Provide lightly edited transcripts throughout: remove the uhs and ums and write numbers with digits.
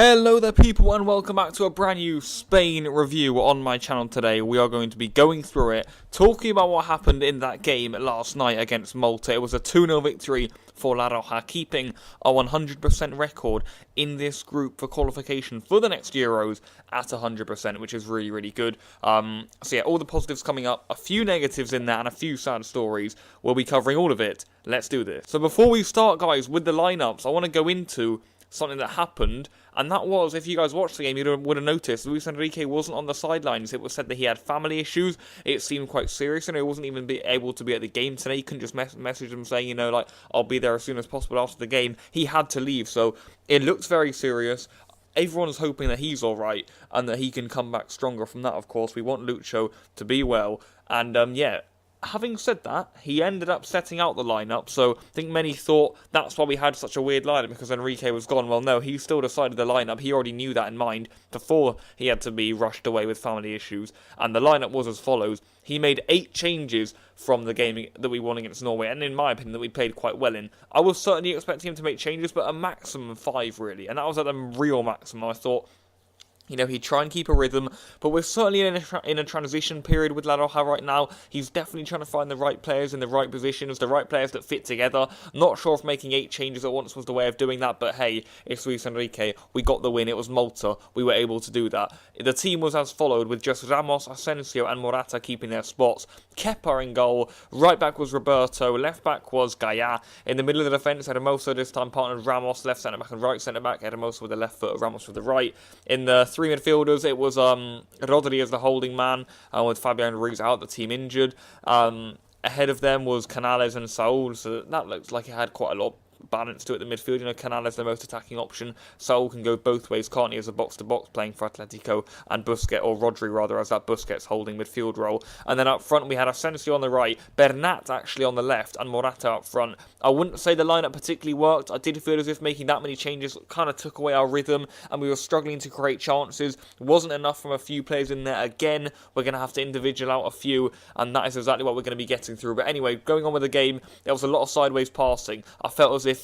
Hello there people and welcome back to a brand new Spain review on my channel today. We are going to be going through it, talking about what happened in that game last night against Malta. It was a 2-0 victory for La Roja, keeping a 100% record in this group for qualification for the next Euros at 100%, which is really, really good. So yeah, all the positives coming up, a few negatives in there and a few sad stories. We'll be covering all of it. Let's do this. So before we start, guys, with the lineups, I want to go into something that happened, and that was, if you guys watched the game, you would have noticed Luis Enrique wasn't on the sidelines. It was said that he had family issues. It seemed quite serious, and he wasn't even able to be at the game today. He couldn't just message them saying, like, I'll be there as soon as possible after the game. He had to leave, so it looks very serious. Everyone's hoping that he's alright, and that he can come back stronger from that, of course. We want Lucho to be well, and yeah. Having said that, he ended up setting out the lineup, so I think many thought that's why we had such a weird lineup, because Enrique was gone. Well, no, he still decided the lineup. He already knew that in mind before he had to be rushed away with family issues, and the lineup was as follows. He made 8 changes from the game that we won against Norway, and in my opinion, that we played quite well in. I was certainly expecting him to make changes, but a maximum of 5, really, and that was at the real maximum. I thought, he'd try and keep a rhythm, but we're certainly in a transition period with La Roja right now. He's definitely trying to find the right players in the right positions, the right players that fit together. Not sure if making 8 changes at once was the way of doing that, but hey, it's Luis Enrique. We got the win. It was Malta. We were able to do that. The team was as followed, with just Ramos, Asensio and Morata keeping their spots. Kepa in goal. Right back was Roberto. Left back was Gaia. In the middle of the defence, Hermoso this time partnered Ramos, left centre-back and right centre-back. Hermoso with the left foot, Ramos with the right. In the 3 midfielders, it was Rodri as the holding man, with Fabian Ruiz out, the team injured. Ahead of them was Canales and Saul, so that looks like it had quite a lot of balance to it, the midfield. Canales the most attacking option. Saul can go both ways, can't he, as a box-to-box playing for Atletico, and Busquets, or Rodri rather, as that Busquets holding midfield role. And then up front we had Asensio on the right, Bernat actually on the left, and Morata up front. I wouldn't say the lineup particularly worked. I did feel as if making that many changes kind of took away our rhythm, and we were struggling to create chances. Wasn't enough from a few players in there. Again, we're going to have to individual out a few, and that is exactly what we're going to be getting through. But anyway, going on with the game, there was a lot of sideways passing. I felt as if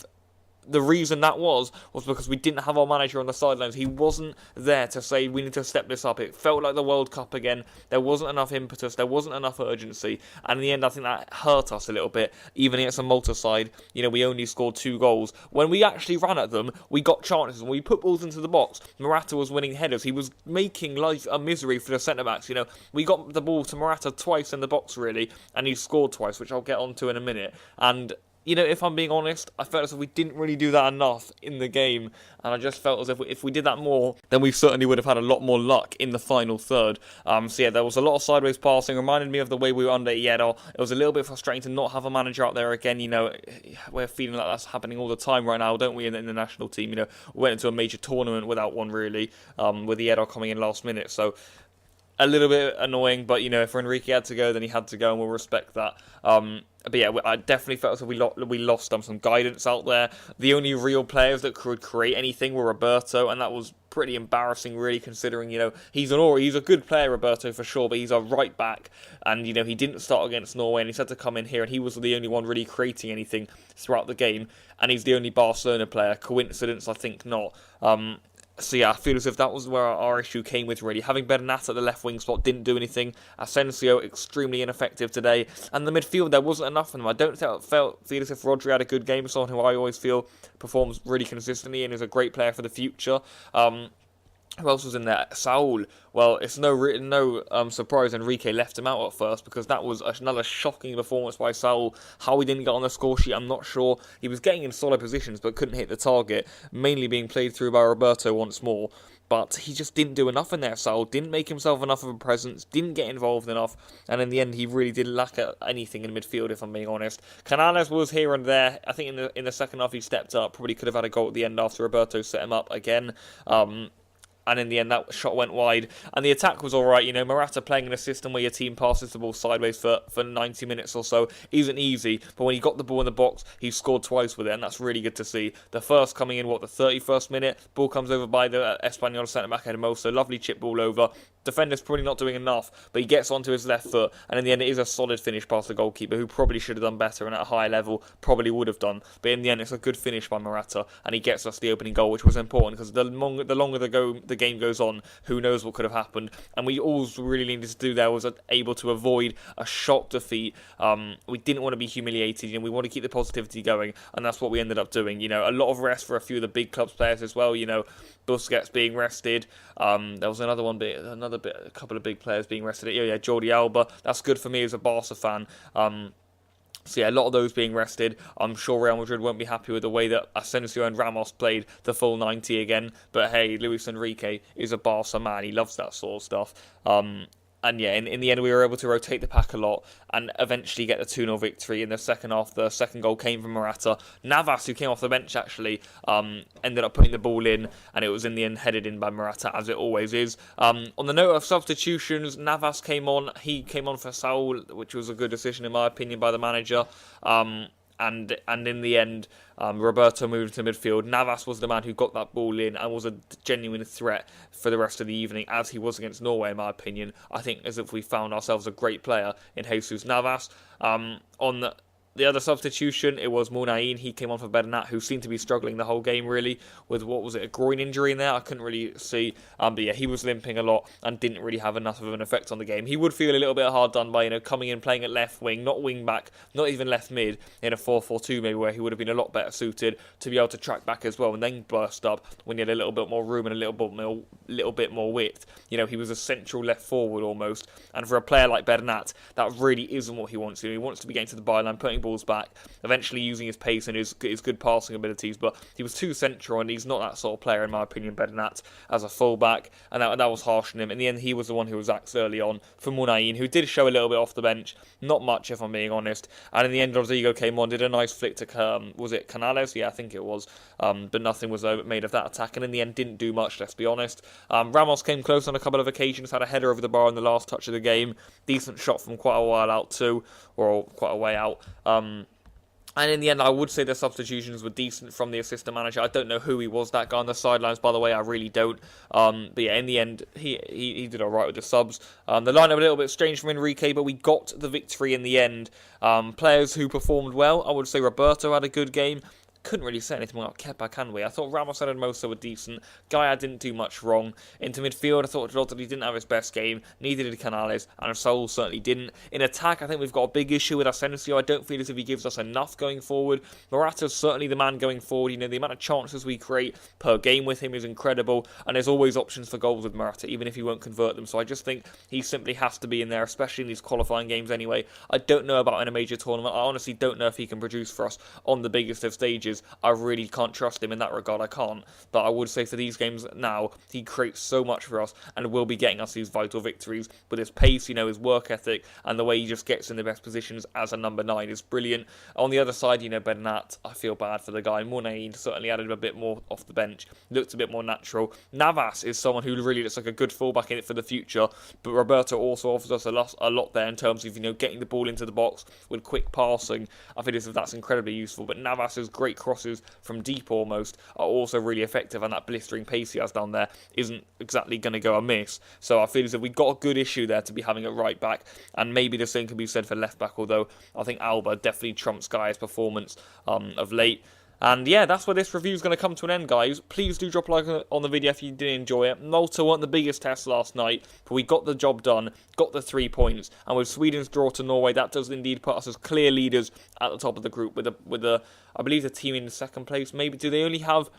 the reason that was because we didn't have our manager on the sidelines. He wasn't there to say we need to step this up. It felt like the World Cup again. There wasn't enough impetus. There wasn't enough urgency. And in the end, I think that hurt us a little bit. Even against a Malta side, we only scored 2 goals. When we actually ran at them, we got chances. When we put balls into the box, Morata was winning headers. He was making life a misery for the centre-backs. We got the ball to Morata twice in the box, really, and he scored twice, which I'll get onto in a minute. And if I'm being honest, I felt as if we didn't really do that enough in the game, and I just felt as if we did that more, then we certainly would have had a lot more luck in the final third. So yeah, there was a lot of sideways passing. Reminded me of the way we were under Hierro. It was a little bit frustrating to not have a manager out there again. We're feeling like that's happening all the time right now, don't we, in the national team? We went into a major tournament without one, really, with Hierro coming in last minute, so a little bit annoying, but if Enrique had to go, then he had to go, and we'll respect that. But yeah, I definitely felt as if we lost some guidance out there. The only real players that could create anything were Roberto, and that was pretty embarrassing, really, considering he's a good player, Roberto, for sure, but he's a right back, and he didn't start against Norway, and he's had to come in here, and he was the only one really creating anything throughout the game, and he's the only Barcelona player. Coincidence? I think not. So yeah, I feel as if that was where our issue came with, really. Having Bernat at the left wing spot didn't do anything. Asensio, extremely ineffective today. And the midfield, there wasn't enough of them. I don't feel as if Rodri had a good game. Someone who I always feel performs really consistently and is a great player for the future. Who else was in there? Saul. Well, it's no surprise Enrique left him out at first, because that was another shocking performance by Saul. How he didn't get on the score sheet, I'm not sure. He was getting in solid positions but couldn't hit the target, mainly being played through by Roberto once more. But he just didn't do enough in there, Saul. Didn't make himself enough of a presence, didn't get involved enough, and in the end he really did lack anything in midfield, if I'm being honest. Canales was here and there. I think in the second half he stepped up, probably could have had a goal at the end after Roberto set him up again. and in the end that shot went wide, and the attack was alright. You know, Morata playing in a system where your team passes the ball sideways for 90 minutes or so isn't easy, but when he got the ball in the box, he scored twice with it, and that's really good to see. The first coming in, the 31st minute, ball comes over by the Espanyol centre-back Hermoso, lovely chip ball over. Defender's probably not doing enough, but he gets onto his left foot, and in the end it is a solid finish past the goalkeeper, who probably should have done better, and at a higher level probably would have done, but in the end it's a good finish by Morata, and he gets us the opening goal, which was important, because the longer the game goes on, who knows what could have happened, and we all really needed to do there was able to avoid a shock defeat. We didn't want to be humiliated, you know, we want to keep the positivity going, and that's what we ended up doing. You know, a lot of rest for a few of the big clubs players as well, you know, Busquets being rested, there was a couple of big players being rested. Yeah, Jordi Alba. That's good for me as a Barca fan. So yeah, a lot of those being rested. I'm sure Real Madrid won't be happy with the way that Asensio and Ramos played the full 90 again. But hey, Luis Enrique is a Barca man. He loves that sort of stuff. And yeah, in the end, we were able to rotate the pack a lot and eventually get the 2-0 victory in the second half. The second goal came from Morata. Navas, who came off the bench, actually ended up putting the ball in, and it was in the end headed in by Morata, as it always is. On the note of substitutions, Navas came on. He came on for Saul, which was a good decision, in my opinion, by the manager. And in the end, Roberto moved to midfield. Navas was the man who got that ball in and was a genuine threat for the rest of the evening, as he was against Norway, in my opinion. I think as if we found ourselves a great player in Jesus Navas. On the other substitution, it was Munain. He came on for Bernat, who seemed to be struggling the whole game, really, with, a groin injury in there? I couldn't really see. But yeah, he was limping a lot and didn't really have enough of an effect on the game. He would feel a little bit hard done by, you know, coming in, playing at left wing, not wing back, not even left mid, in a 4-4-2 maybe, where he would have been a lot better suited to be able to track back as well, and then burst up when he had a little bit more room and a little bit more width. You know, he was a central left forward almost, and for a player like Bernat, that really isn't what he wants to do. He wants to be getting to the byline, putting balls back, eventually using his pace and his good passing abilities, but he was too central, and he's not that sort of player, in my opinion, Bernat, as a full-back, and that was harsh on him. In the end, he was the one who was axed early on for Munain, who did show a little bit off the bench, not much if I'm being honest, and in the end, Rodrigo came on, did a nice flick to, was it Canales? Yeah, I think it was, but nothing was made of that attack, and in the end, didn't do much, let's be honest. Ramos came close on a couple of occasions, had a header over the bar in the last touch of the game, decent shot from quite a while out too, or quite a way out. And in the end, I would say the substitutions were decent from the assistant manager. I don't know who he was, that guy on the sidelines, by the way. I really don't. But yeah, in the end, he did all right with the subs. The lineup a little bit strange from Enrique, but we got the victory in the end. Players who performed well, I would say Roberto had a good game. Couldn't really say anything about Kepa, can we? I thought Ramos and Hermoso were decent. Gaia didn't do much wrong. Into midfield, I thought Rodri didn't have his best game. Neither did Canales, and Saul certainly didn't. In attack, I think we've got a big issue with Asensio. I don't feel as if he gives us enough going forward. Morata's certainly the man going forward. You know, the amount of chances we create per game with him is incredible, and there's always options for goals with Morata, even if he won't convert them. So I just think he simply has to be in there, especially in these qualifying games anyway. I don't know about in a major tournament. I honestly don't know if he can produce for us on the biggest of stages. I really can't trust him in that regard, I can't. But I would say for these games now, he creates so much for us and will be getting us these vital victories with his pace, you know, his work ethic, and the way he just gets in the best positions as a number 9 is brilliant. On the other side, you know, Bernat, I feel bad for the guy. Munain certainly added a bit more off the bench, looked a bit more natural. Navas is someone who really looks like a good fullback in it for the future, but Roberto also offers us a lot there in terms of, you know, getting the ball into the box with quick passing. I think that's incredibly useful, but Navas's great crosses from deep almost are also really effective, and that blistering pace he has down there isn't exactly going to go amiss. So I feel as if we've got a good issue there to be having at right back, and maybe the same can be said for left back, although I think Alba definitely trumps Guy's performance of late. And yeah, that's where this review is going to come to an end, guys. Please do drop a like on the video if you did enjoy it. Malta weren't the biggest test last night, but we got the job done, got the 3 points, and with Sweden's draw to Norway, that does indeed put us as clear leaders at the top of the group with I believe the team in second place. Maybe do they only have?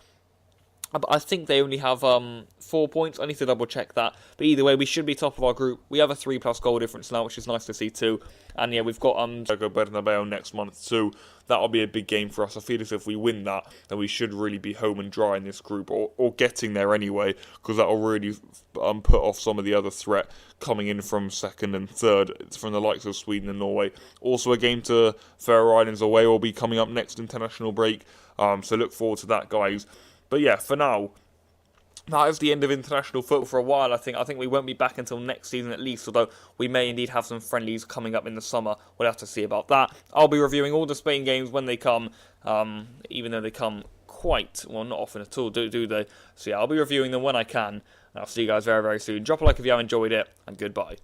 I think they only have 4 points. I need to double check that. But either way, we should be top of our group. We have a 3+ goal difference now, which is nice to see too. And yeah, we've got Santiago Bernabeu next month too. That'll be a big game for us. I feel as if we win that, then we should really be home and dry in this group, or getting there anyway, because that'll really put off some of the other threat coming in from second and third from the likes of Sweden and Norway. Also, a game to Faroe Islands away will be coming up next international break. So look forward to that, guys. But yeah, for now, that is the end of international football for a while. I think we won't be back until next season at least, although we may indeed have some friendlies coming up in the summer. We'll have to see about that. I'll be reviewing all the Spain games when they come, even though they come quite, well, not often at all, do they? So yeah, I'll be reviewing them when I can, and I'll see you guys very, very soon. Drop a like if you have enjoyed it, and goodbye.